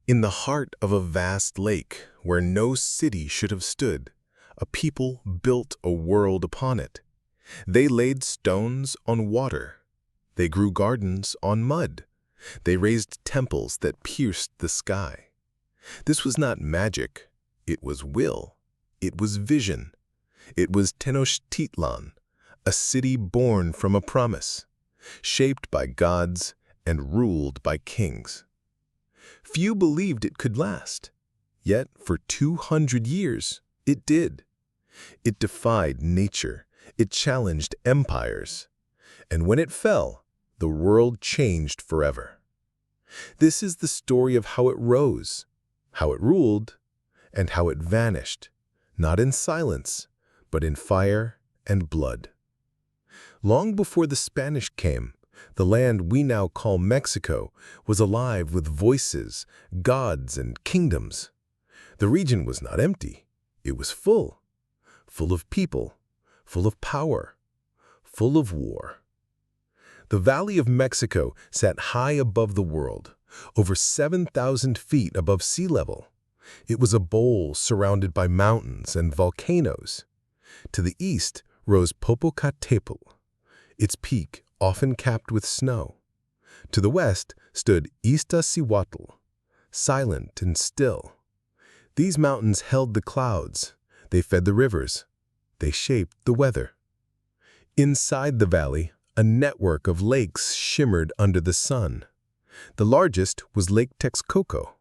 In the heart of a vast lake, where no city should have stood, a people built a world upon it. They laid stones on water. They grew gardens on mud. They raised temples that pierced the sky. This was not magic. It was will. It was vision. It was Tenochtitlan, a city born from a promise, shaped by gods and ruled by kings. Few believed it could last, yet for 200 years it did. It defied nature, it challenged empires, and when it fell, the world changed forever. This is the story of how it rose, how it ruled, and how it vanished, not in silence, but in fire and blood. Long before the Spanish came, the land we now call Mexico was alive with voices, gods, and kingdoms. The region was not empty. It was full of people, full of power, full of war. The Valley of Mexico sat high above the world, over 7,000 feet above sea level. It was a bowl surrounded by mountains and volcanoes. To the east rose Popocatépetl, its peak often capped with snow. To the west stood Iztaccíhuatl, silent and still. These mountains held the clouds. They fed the rivers. They shaped the weather. Inside the valley, a network of lakes shimmered under the sun. The largest was Lake Texcoco.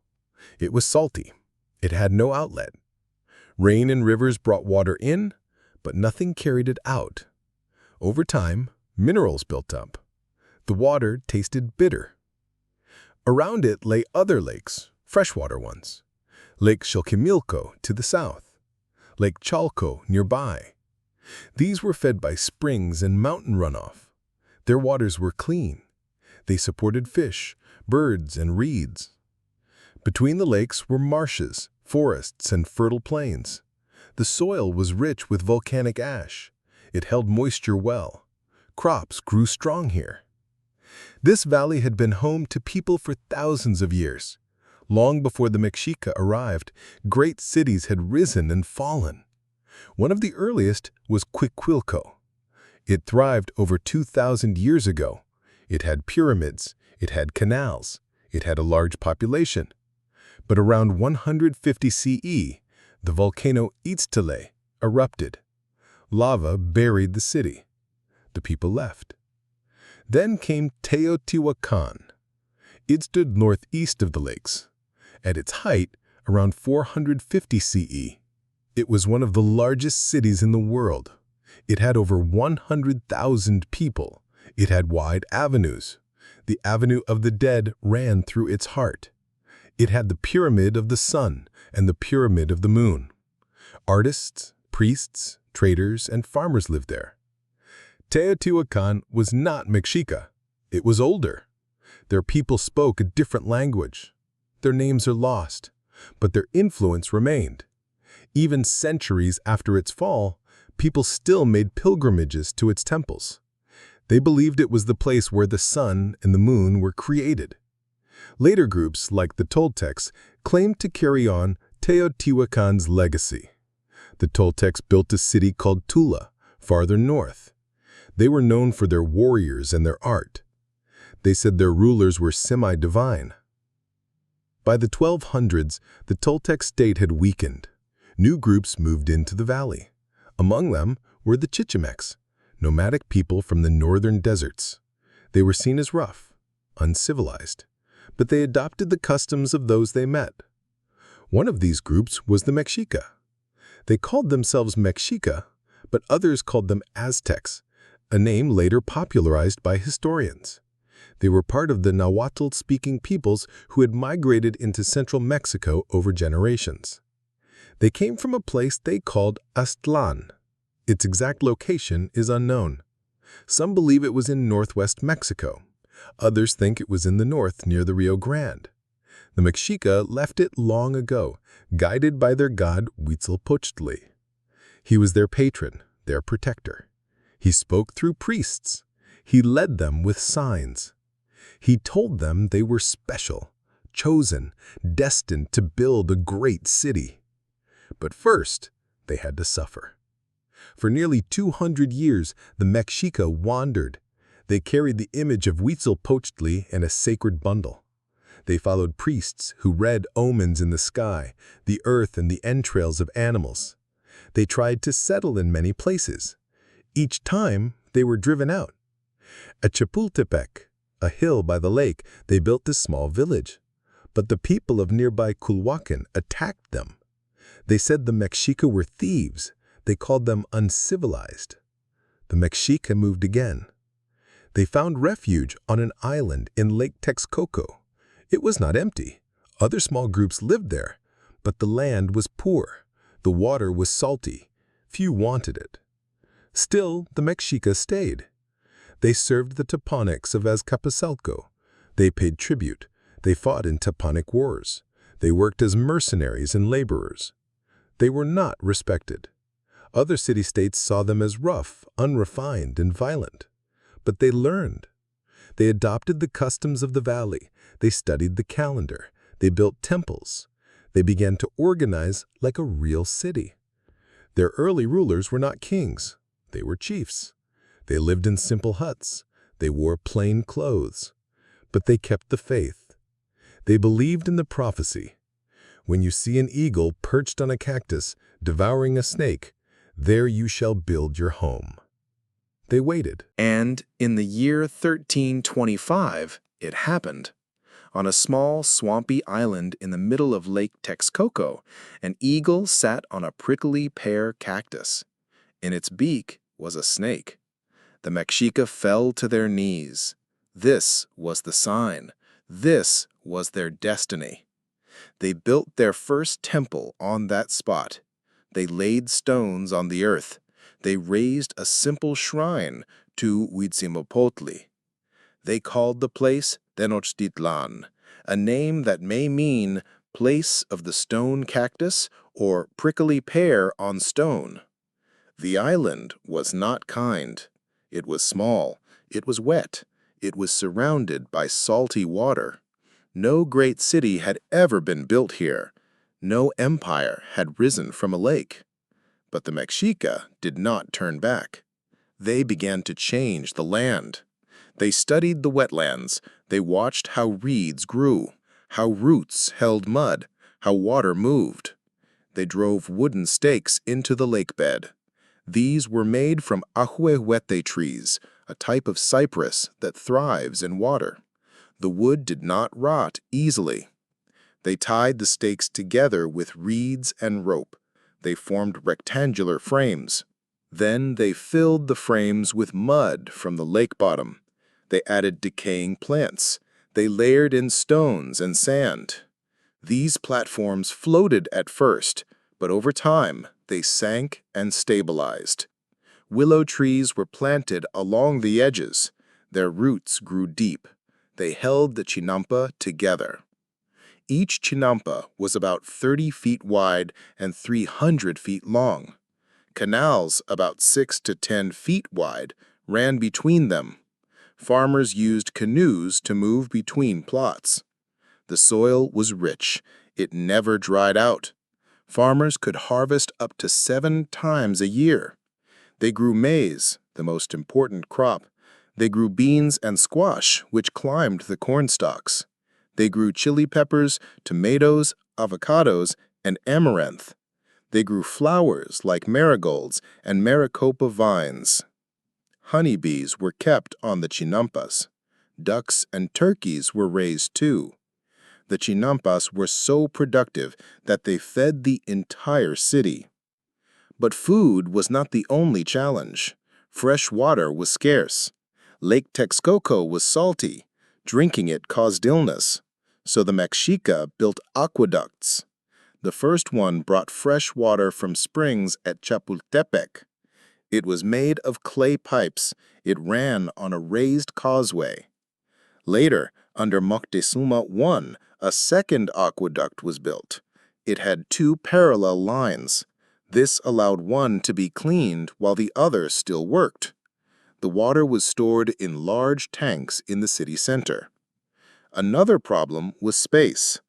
It was salty. It had no outlet. Rain and rivers brought water in, but nothing carried it out. Over time, minerals built up. The water tasted bitter. Around it lay other lakes, freshwater ones. Lake Xochimilco to the south. Lake Chalco nearby. These were fed by springs and mountain runoff. Their waters were clean. They supported fish, birds, and reeds. Between the lakes were marshes, forests, and fertile plains. The soil was rich with volcanic ash. It held moisture well. Crops grew strong here. This valley had been home to people for thousands of years. Long before the Mexica arrived, great cities had risen and fallen. One of the earliest was Cuicuilco. It thrived over 2,000 years ago. It had pyramids, it had canals, it had a large population. But around 150 CE, the volcano Iztaccíhuatl erupted. Lava buried the city. The people left. Then came Teotihuacan. It stood northeast of the lakes. At its height, around 450 CE, it was one of the largest cities in the world. It had over 100,000 people. It had wide avenues. The Avenue of the Dead ran through its heart. It had the Pyramid of the Sun and the Pyramid of the Moon. Artists, priests, traders, and farmers lived there. Teotihuacan was not Mexica. It was older. Their people spoke a different language. Their names are lost, but their influence remained. Even centuries after its fall, people still made pilgrimages to its temples. They believed it was the place where the sun and the moon were created. Later groups, like the Toltecs, claimed to carry on Teotihuacan's legacy. The Toltecs built a city called Tula, farther north. They were known for their warriors and their art. They said their rulers were semi-divine. By the 1200s, the Toltec state had weakened. New groups moved into the valley. Among them were the Chichimecs, nomadic people from the northern deserts. They were seen as rough, uncivilized, but they adopted the customs of those they met. One of these groups was the Mexica. They called themselves Mexica, but others called them Aztecs, a name later popularized by historians. They were part of the Nahuatl-speaking peoples who had migrated into central Mexico over generations. They came from a place they called Aztlán. Its exact location is unknown. Some believe it was in northwest Mexico. Others think it was in the north near the Rio Grande. The Mexica left it long ago, guided by their god Huitzilopochtli. He was their patron, their protector. He spoke through priests. He led them with signs. He told them they were special, chosen, destined to build a great city. But first, they had to suffer. For nearly 200 years, the Mexica wandered. They carried the image of Huitzilopochtli in a sacred bundle. They followed priests who read omens in the sky, the earth, and the entrails of animals. They tried to settle in many places. Each time, they were driven out. At Chapultepec, a hill by the lake, they built a small village. But the people of nearby Culhuacan attacked them. They said the Mexica were thieves. They called them uncivilized. The Mexica moved again. They found refuge on an island in Lake Texcoco. It was not empty. Other small groups lived there, but the land was poor. The water was salty. Few wanted it. Still, the Mexica stayed. They served the Teponics of Azcapotzalco. They paid tribute. They fought in Teponic wars. They worked as mercenaries and laborers. They were not respected. Other city-states saw them as rough, unrefined, and violent. But they learned. They adopted the customs of the valley. They studied the calendar. They built temples. They began to organize like a real city. Their early rulers were not kings. They were chiefs. They lived in simple huts. They wore plain clothes. But they kept the faith. They believed in the prophecy. When you see an eagle perched on a cactus, devouring a snake, there you shall build your home. They waited. And in the year 1325, it happened. On a small, swampy island in the middle of Lake Texcoco, an eagle sat on a prickly pear cactus. In its beak was a snake. The Mexica fell to their knees. This was the sign. This was their destiny. They built their first temple on that spot. They laid stones on the earth. They raised a simple shrine to Huitzilopochtli. They called the place Tenochtitlan, a name that may mean place of the stone cactus or prickly pear on stone. The island was not kind. It was small. It was wet. It was surrounded by salty water. No great city had ever been built here. No empire had risen from a lake. But the Mexica did not turn back. They began to change the land. They studied the wetlands. They watched how reeds grew, how roots held mud, how water moved. They drove wooden stakes into the lake bed. These were made from ahuehuete trees, a type of cypress that thrives in water. The wood did not rot easily. They tied the stakes together with reeds and rope. They formed rectangular frames. Then they filled the frames with mud from the lake bottom. They added decaying plants. They layered in stones and sand. These platforms floated at first, but over time they sank and stabilized. Willow trees were planted along the edges. Their roots grew deep. They held the chinampa together. Each chinampa was about 30 feet wide and 300 feet long. Canals about 6 to 10 feet wide ran between them. Farmers used canoes to move between plots. The soil was rich. It never dried out. Farmers could harvest up to 7 times a year. They grew maize, the most important crop. They grew beans and squash, which climbed the corn stalks. They grew chili peppers, tomatoes, avocados, and amaranth. They grew flowers like marigolds and maricopa vines. Honeybees were kept on the chinampas. Ducks and turkeys were raised too. The chinampas were so productive that they fed the entire city. But food was not the only challenge. Fresh water was scarce. Lake Texcoco was salty. Drinking it caused illness. So the Mexica built aqueducts. The first one brought fresh water from springs at Chapultepec. It was made of clay pipes. It ran on a raised causeway. Later, under Moctezuma I, a second aqueduct was built. It had 2 parallel lines. This allowed one to be cleaned while the other still worked. The water was stored in large tanks in the city center. Another problem was space.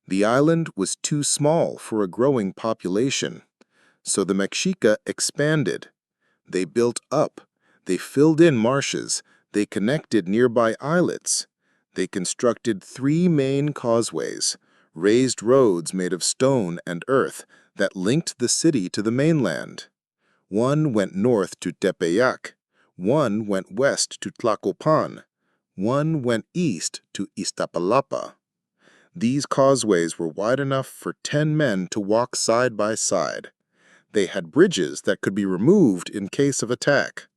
The island was too small for a growing population, so the Mexica expanded. They built up, they filled in marshes, they connected nearby islets. They constructed 3 main causeways, raised roads made of stone and earth that linked the city to the mainland. One went north to Tepeyac, one went west to Tlacopan, one went east to Iztapalapa. These causeways were wide enough for 10 men to walk side by side. They had bridges that could be removed in case of attack.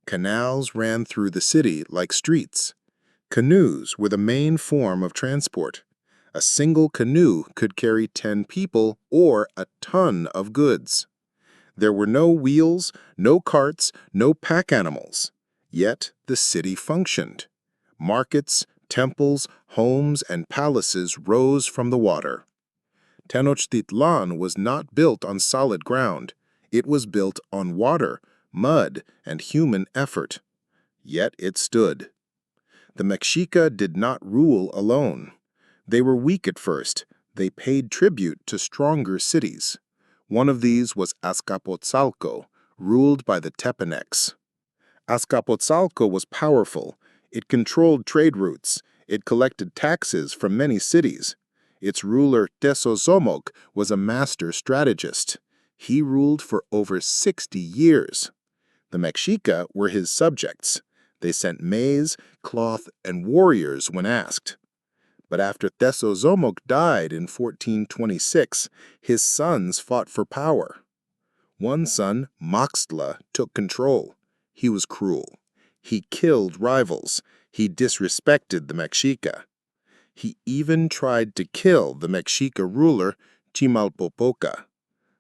Canals ran through the city like streets. Canoes were the main form of transport. A single canoe could carry 10 people or a ton of goods. There were no wheels, no carts, no pack animals. Yet the city functioned. Markets, temples, homes, and palaces rose from the water. Tenochtitlan was not built on solid ground. It was built on water, mud, and human effort. Yet it stood. The Mexica did not rule alone. They were weak at first. They paid tribute to stronger cities. One of these was Azcapotzalco, ruled by the Tepanecs. Azcapotzalco was powerful. It controlled trade routes. It collected taxes from many cities. Its ruler, Tezozomoc, was a master strategist. He ruled for over 60 years. The Mexica were his subjects. They sent maize, cloth, and warriors when asked. But after Tezozomoc died in 1426, his sons fought for power. One son, Maxtla, took control. He was cruel. He killed rivals. He disrespected the Mexica. He even tried to kill the Mexica ruler, Chimalpopoca.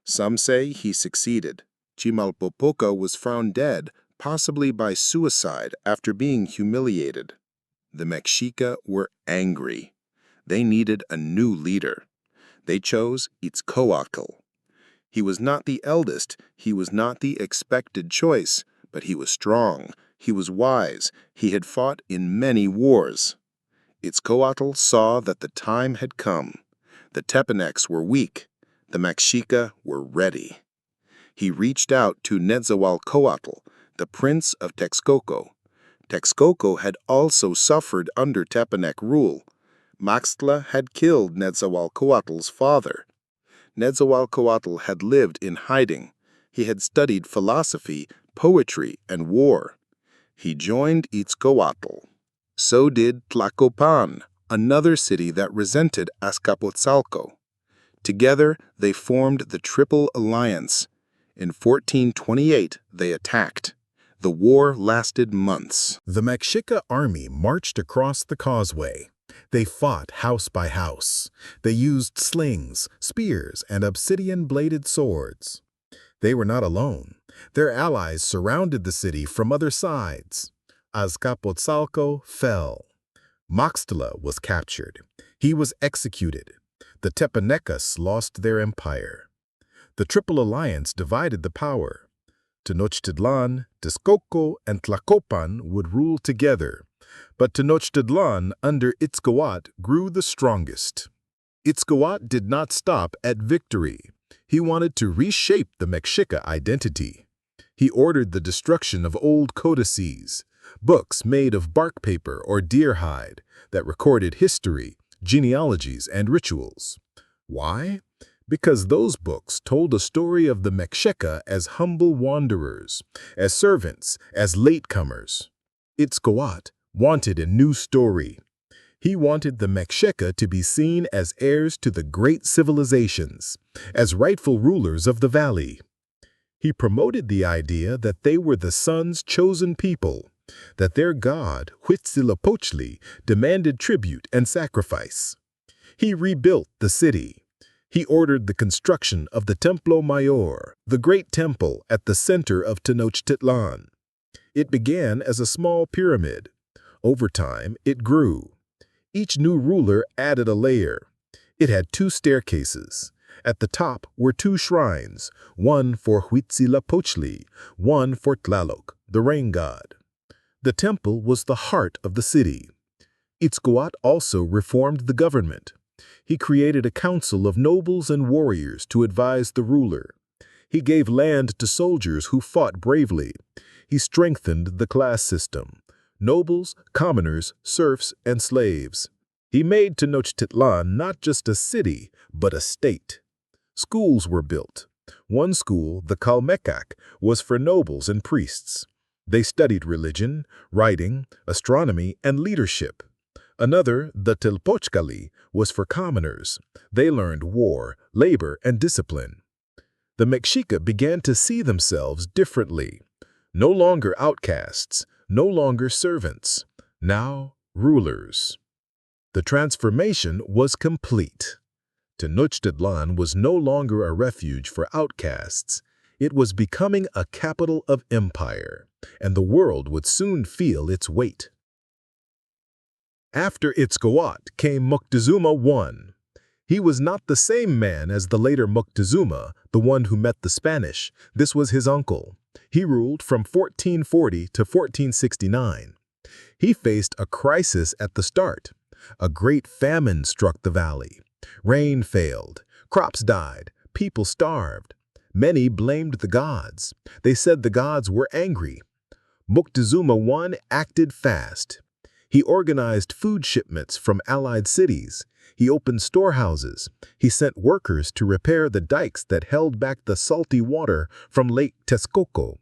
Some say he succeeded. Chimalpopoca was found dead, possibly by suicide after being humiliated. The Mexica were angry. They needed a new leader. They chose Itzcoatl. He was not the eldest, he was not the expected choice, but he was strong, he was wise, he had fought in many wars. Itzcoatl saw that the time had come. The Tepanecs were weak, the Mexica were ready. He reached out to Netzahualcoatl, the prince of Texcoco. Texcoco had also suffered under Tepanec rule. Maxtla had killed Netzahualcoatl's father. Netzahualcoatl had lived in hiding. He had studied philosophy, poetry, and war. He joined Itzcoatl. So did Tlacopan, another city that resented Azcapotzalco. Together, they formed the Triple Alliance. In 1428, they attacked. The war lasted months. The Mexica army marched across the causeway. They fought house by house. They used slings, spears, and obsidian-bladed swords. They were not alone. Their allies surrounded the city from other sides. Azcapotzalco fell. Maxtla was captured. He was executed. The Tepanecas lost their empire. The Triple Alliance divided the power. Tenochtitlan, Texcoco, and Tlacopan would rule together. But Tenochtitlan, under Itzcoatl, grew the strongest. Itzcoatl did not stop at victory. He wanted to reshape the Mexica identity. He ordered the destruction of old codices, books made of bark paper or deer hide that recorded history, genealogies, and rituals. Why? Because those books told a story of the Mexica as humble wanderers, as servants, as latecomers. Itzcoatl wanted a new story. He wanted the Mexica to be seen as heirs to the great civilizations, as rightful rulers of the valley. He promoted the idea that they were the sun's chosen people, that their god, Huitzilopochtli, demanded tribute and sacrifice. He rebuilt the city. He ordered the construction of the Templo Mayor, the great temple at the center of Tenochtitlan. It began as a small pyramid. Over time, it grew. Each new ruler added a layer. It had 2 staircases. At the top were 2 shrines, one for Huitzilopochtli, one for Tlaloc, the rain god. The temple was the heart of the city. Itzcoatl also reformed the government. He created a council of nobles and warriors to advise the ruler. He gave land to soldiers who fought bravely. He strengthened the class system: nobles, commoners, serfs, and slaves. He made Tenochtitlan not just a city, but a state. Schools were built. One school, the Calmecac, was for nobles and priests. They studied religion, writing, astronomy, and leadership. Another, the Telpochcali, was for commoners. They learned war, labor, and discipline. The Mexica began to see themselves differently. No longer outcasts, no longer servants, now rulers. The transformation was complete. Tenochtitlan was no longer a refuge for outcasts. It was becoming a capital of empire, and the world would soon feel its weight. After Itzcoatl came Moctezuma I. He was not the same man as the later Moctezuma, the one who met the Spanish. This was his uncle. He ruled from 1440 to 1469. He faced a crisis at the start. A great famine struck the valley. Rain failed, crops died, people starved. Many blamed the gods. They said the gods were angry. Moctezuma I acted fast. He organized food shipments from allied cities. He opened storehouses. He sent workers to repair the dikes that held back the salty water from Lake Texcoco.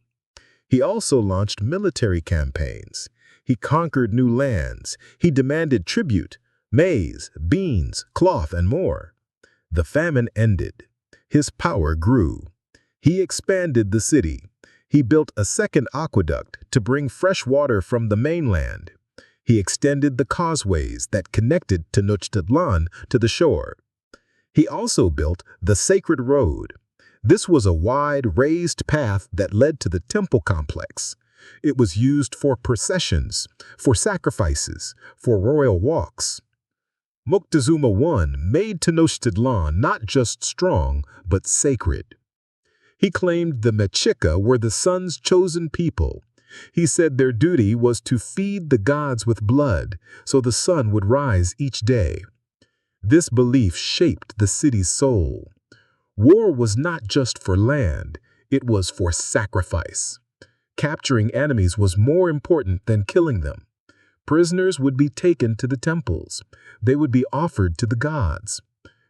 He also launched military campaigns. He conquered new lands. He demanded tribute: maize, beans, cloth, and more. The famine ended. His power grew. He expanded the city. He built a second aqueduct to bring fresh water from the mainland. He extended the causeways that connected Tenochtitlan to the shore. He also built the Sacred Road. This was a wide, raised path that led to the temple complex. It was used for processions, for sacrifices, for royal walks. Moctezuma I made Tenochtitlan not just strong, but sacred. He claimed the Mexica were the sun's chosen people. He said their duty was to feed the gods with blood, so the sun would rise each day. This belief shaped the city's soul. War was not just for land, it was for sacrifice. Capturing enemies was more important than killing them. Prisoners would be taken to the temples. They would be offered to the gods.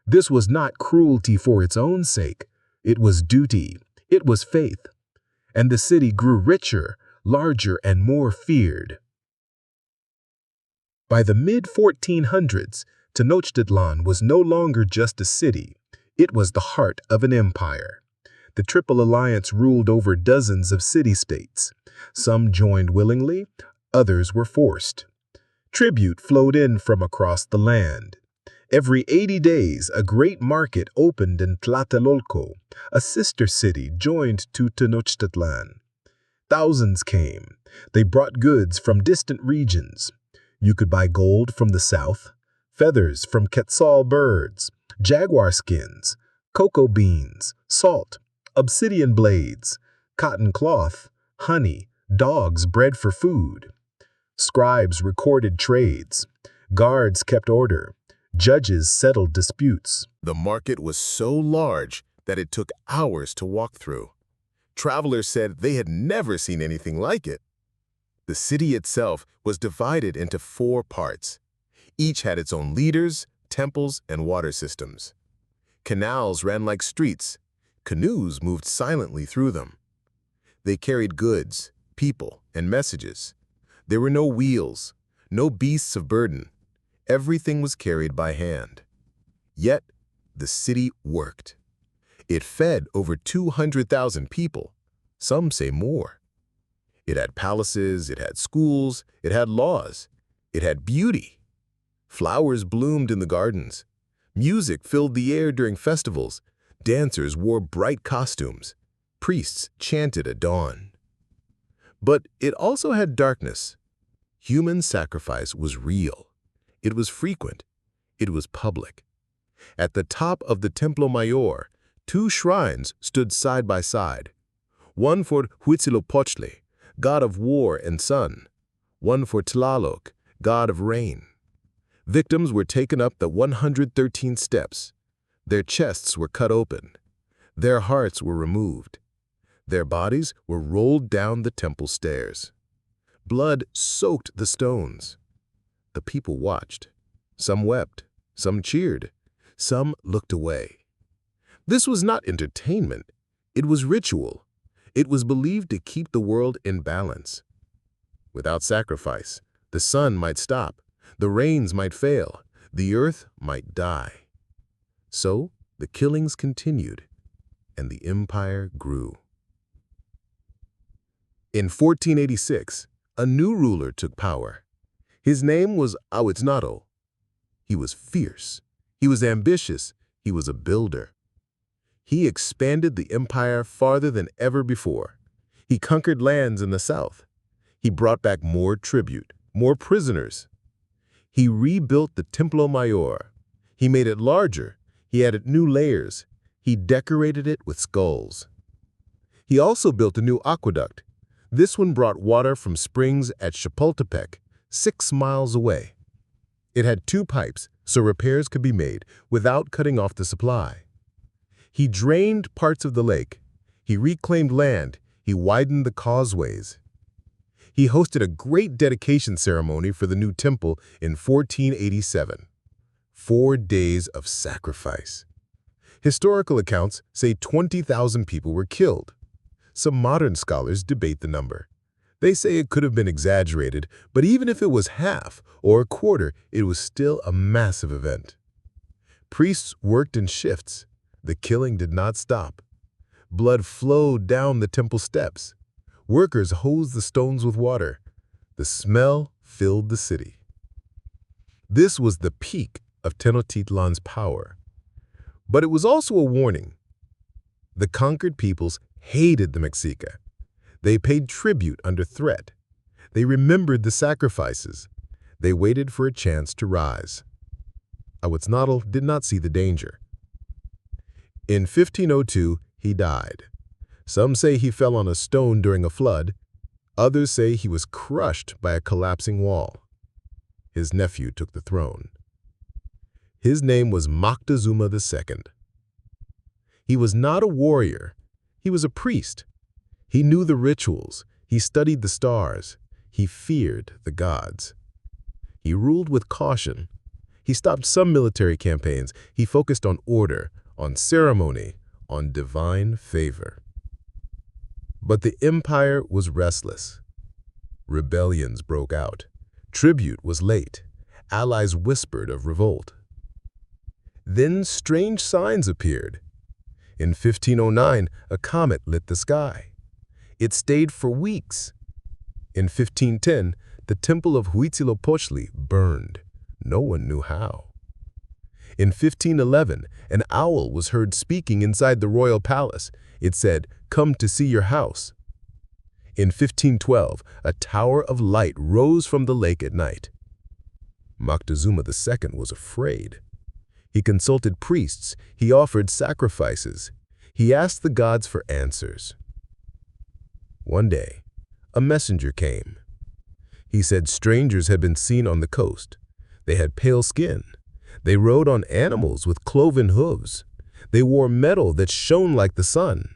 This was not cruelty for its own sake. It was duty. It was faith. And the city grew richer, larger, and more feared. By the mid-1400s, Tenochtitlan was no longer just a city. It was the heart of an empire. The Triple Alliance ruled over dozens of city-states. Some joined willingly, others were forced. Tribute flowed in from across the land. Every 80 days, a great market opened in Tlatelolco, a sister city joined to Tenochtitlan. Thousands came. They brought goods from distant regions. You could buy gold from the south, feathers from quetzal birds, jaguar skins, cocoa beans, salt, obsidian blades, cotton cloth, honey, dogs bred for food. Scribes recorded trades. Guards kept order. Judges settled disputes. The market was so large that it took hours to walk through. Travelers said they had never seen anything like it. The city itself was divided into 4 parts. Each had its own leaders, temples, and water systems. Canals ran like streets. Canoes moved silently through them. They carried goods, people, and messages. There were no wheels, no beasts of burden. Everything was carried by hand. Yet, the city worked. It fed over 200,000 people, some say more. It had palaces, it had schools, it had laws, it had beauty. Flowers bloomed in the gardens. Music filled the air during festivals. Dancers wore bright costumes. Priests chanted at dawn. But it also had darkness. Human sacrifice was real. It was frequent. It was public. At the top of the Templo Mayor, 2 shrines stood side by side. One for Huitzilopochtli, god of war and sun. One for Tlaloc, god of rain. Victims were taken up the 113 steps. Their chests were cut open. Their hearts were removed. Their bodies were rolled down the temple stairs. Blood soaked the stones. The people watched. Some wept, some cheered, some looked away. This was not entertainment. It was ritual. It was believed to keep the world in balance. Without sacrifice, the sun might stop, the rains might fail, the earth might die. So the killings continued, and the empire grew. In 1486, a new ruler took power. His name was Ahuiznotl. He was fierce. He was ambitious. He was a builder. He expanded the empire farther than ever before. He conquered lands in the south. He brought back more tribute, more prisoners. He rebuilt the Templo Mayor. He made it larger. He added new layers. He decorated it with skulls. He also built a new aqueduct. This one brought water from springs at Chapultepec, 6 miles away. It had 2 pipes, so repairs could be made without cutting off the supply. He drained parts of the lake. He reclaimed land. He widened the causeways. He hosted a great dedication ceremony for the new temple in 1487. 4 days of sacrifice. Historical accounts say 20,000 people were killed. Some modern scholars debate the number. They say it could have been exaggerated, but even if it was half or a quarter, it was still a massive event. Priests worked in shifts. The killing did not stop. Blood flowed down the temple steps. Workers hosed the stones with water. The smell filled the city. This was the peak of Tenochtitlan's power. But it was also a warning. The conquered peoples hated the Mexica. They paid tribute under threat. They remembered the sacrifices. They waited for a chance to rise. Ahuiznotl did not see the danger. In 1502, he died. Some say he fell on a stone during a flood. Others say he was crushed by a collapsing wall. His nephew took the throne. His name was Moctezuma II. He was not a warrior. He was a priest. He knew the rituals. He studied the stars. He feared the gods. He ruled with caution. He stopped some military campaigns. He focused on order, on ceremony, on divine favor. But the empire was restless. Rebellions broke out. Tribute was late. Allies whispered of revolt. Then strange signs appeared. In 1509, a comet lit the sky. It stayed for weeks. In 1510, the temple of Huitzilopochtli burned. No one knew how. In 1511, an owl was heard speaking inside the royal palace. It said, "Come to see your house." In 1512, a tower of light rose from the lake at night. Moctezuma II was afraid. He consulted priests. He offered sacrifices. He asked the gods for answers. One day, a messenger came. He said strangers had been seen on the coast. They had pale skin. They rode on animals with cloven hooves. They wore metal that shone like the sun.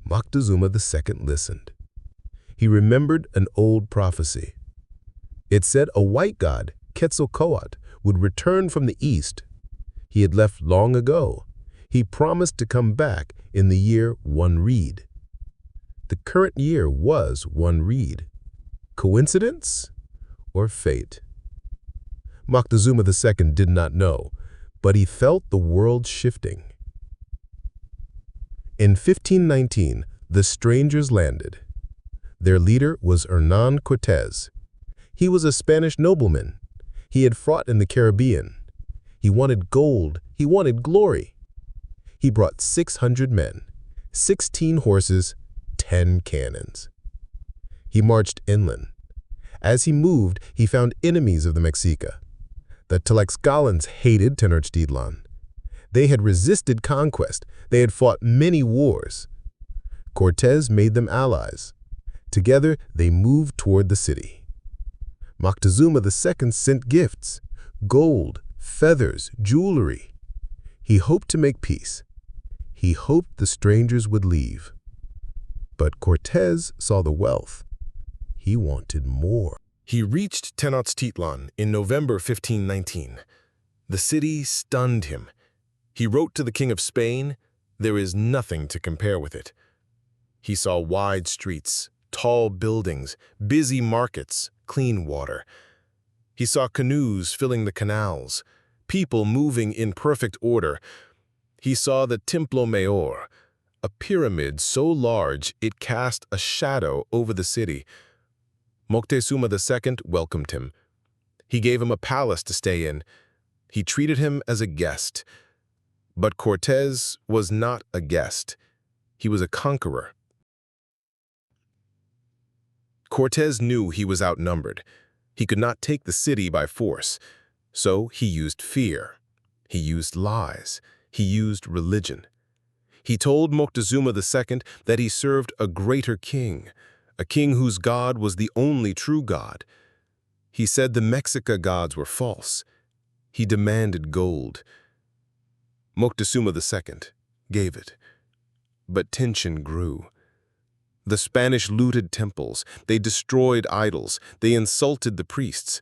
Moctezuma II listened. He remembered an old prophecy. It said a white god, Quetzalcoatl, would return from the east. He had left long ago. He promised to come back in the year 1 reed. The current year was 1 reed. Coincidence or fate? Moctezuma II did not know, but he felt the world shifting. In 1519, the strangers landed. Their leader was Hernán Cortés. He was a Spanish nobleman. He had fought in the Caribbean. He wanted gold. He wanted glory. He brought 600 men, 16 horses, 10 cannons. He marched inland. As he moved, he found enemies of the Mexica. The Tlaxcalans hated Tenochtitlan. They had resisted conquest. They had fought many wars. Cortés made them allies. Together, they moved toward the city. Moctezuma II sent gifts. gold, feathers, jewelry. He hoped to make peace. He hoped the strangers would leave. But Cortés saw the wealth. He wanted more. He reached Tenochtitlan in November 1519. The city stunned him. He wrote to the King of Spain, "There is nothing to compare with it." He saw wide streets, tall buildings, busy markets, clean water. He saw canoes filling the canals, people moving in perfect order. He saw the Templo Mayor, a pyramid so large it cast a shadow over the city. Moctezuma II welcomed him. He gave him a palace to stay in. He treated him as a guest. But Cortés was not a guest. He was a conqueror. Cortés knew he was outnumbered. He could not take the city by force. So he used fear. He used lies. He used religion. He told Moctezuma II that he served a greater king, a king whose God was the only true God. He said the Mexica gods were false. He demanded gold. Moctezuma II gave it. But tension grew. The Spanish looted temples. They destroyed idols. They insulted the priests.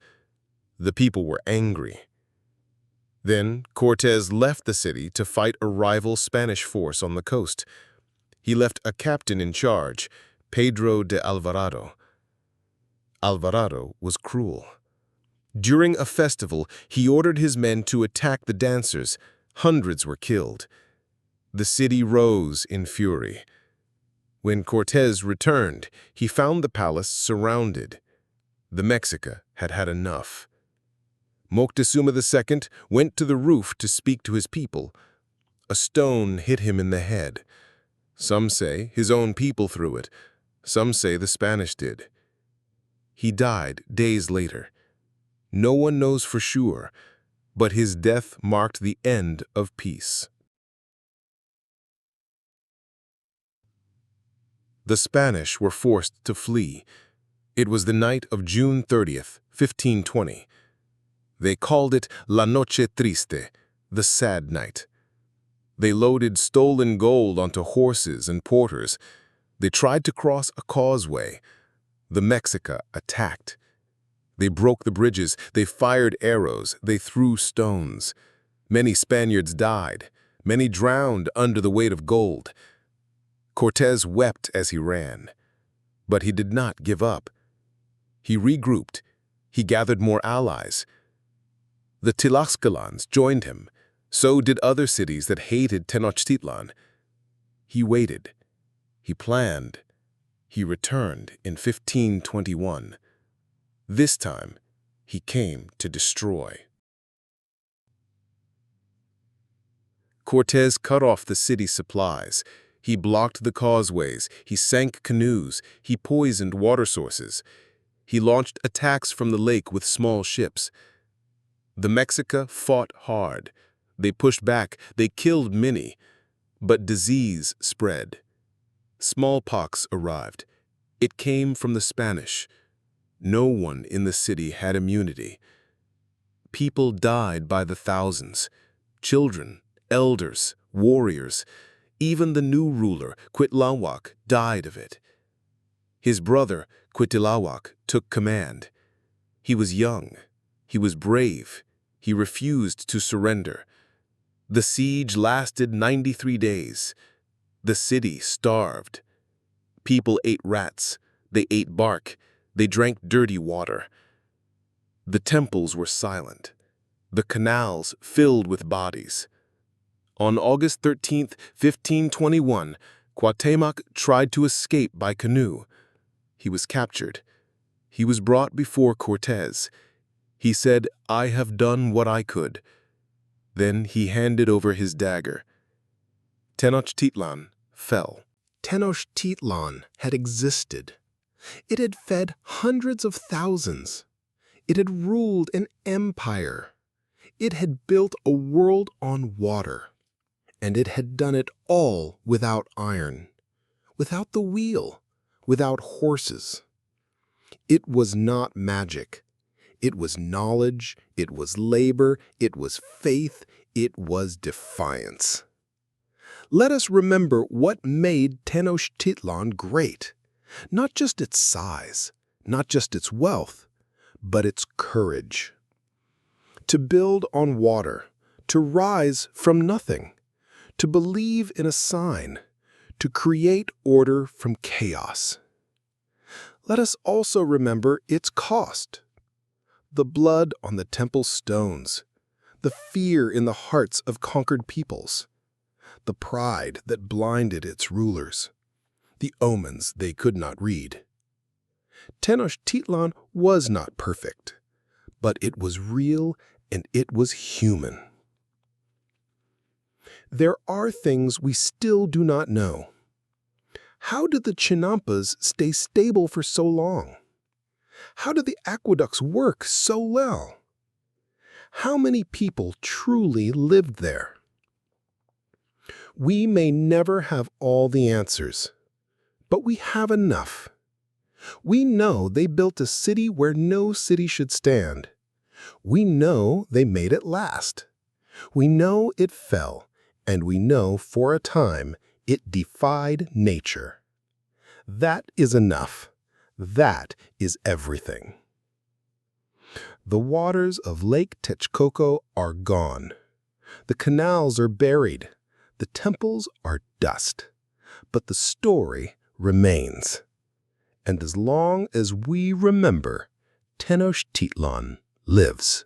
The people were angry. Then Cortés left the city to fight a rival Spanish force on the coast. He left a captain in charge, Pedro de Alvarado. Alvarado was cruel. During a festival, he ordered his men to attack the dancers. Hundreds were killed. The city rose in fury. When Cortés returned, he found the palace surrounded. The Mexica had had enough. Moctezuma II went to the roof to speak to his people. A stone hit him in the head. Some say his own people threw it. Some say the Spanish did. He died days later. No one knows for sure, but his death marked the end of peace. The Spanish were forced to flee. It was the night of June 30th, 1520. They called it La Noche Triste, the sad night. They loaded stolen gold onto horses and porters. They tried to cross a causeway. The Mexica attacked. They broke the bridges, they fired arrows, they threw stones. Many Spaniards died. Many drowned under the weight of gold. Cortés wept as he ran. But he did not give up. He regrouped. He gathered more allies. The Tlaxcalans joined him. So did other cities that hated Tenochtitlan. He waited. He planned. He returned in 1521. This time, he came to destroy. Cortés cut off the city's supplies. He blocked the causeways. He sank canoes. He poisoned water sources. He launched attacks from the lake with small ships. The Mexica fought hard. They pushed back. They killed many. But disease spread. Smallpox arrived. It came from the Spanish. No one in the city had immunity. People died by the thousands. Children, elders, warriors. Even the new ruler, Cuitláhuac, died of it. His brother, Cuitláhuac, took command. He was young. He was brave. He refused to surrender. The siege lasted 93 days. The city starved. People ate rats. They ate bark. They drank dirty water. The temples were silent. The canals filled with bodies. On August 13, 1521, Cuauhtémoc tried to escape by canoe. He was captured. He was brought before Cortés. He said, "I have done what I could." Then he handed over his dagger. Tenochtitlan fell. Tenochtitlan had existed. It had fed hundreds of thousands. It had ruled an empire. It had built a world on water. And it had done it all without iron, without the wheel, without horses. It was not magic. It was knowledge, it was labor, it was faith, it was defiance. Let us remember what made Tenochtitlan great. Not just its size, not just its wealth, but its courage. To build on water, to rise from nothing, to believe in a sign, to create order from chaos. Let us also remember its cost. The blood on the temple stones, the fear in the hearts of conquered peoples, the pride that blinded its rulers, the omens they could not read. Tenochtitlan was not perfect, but it was real and it was human. There are things we still do not know. How did the Chinampas stay stable for so long? How did the aqueducts work so well? How many people truly lived there? We may never have all the answers, but we have enough. We know they built a city where no city should stand. We know they made it last. We know it fell, and we know for a time it defied nature. That is enough. That is everything. The waters of Lake Texcoco are gone. The canals are buried. The temples are dust. But the story remains. And as long as we remember, Tenochtitlan lives.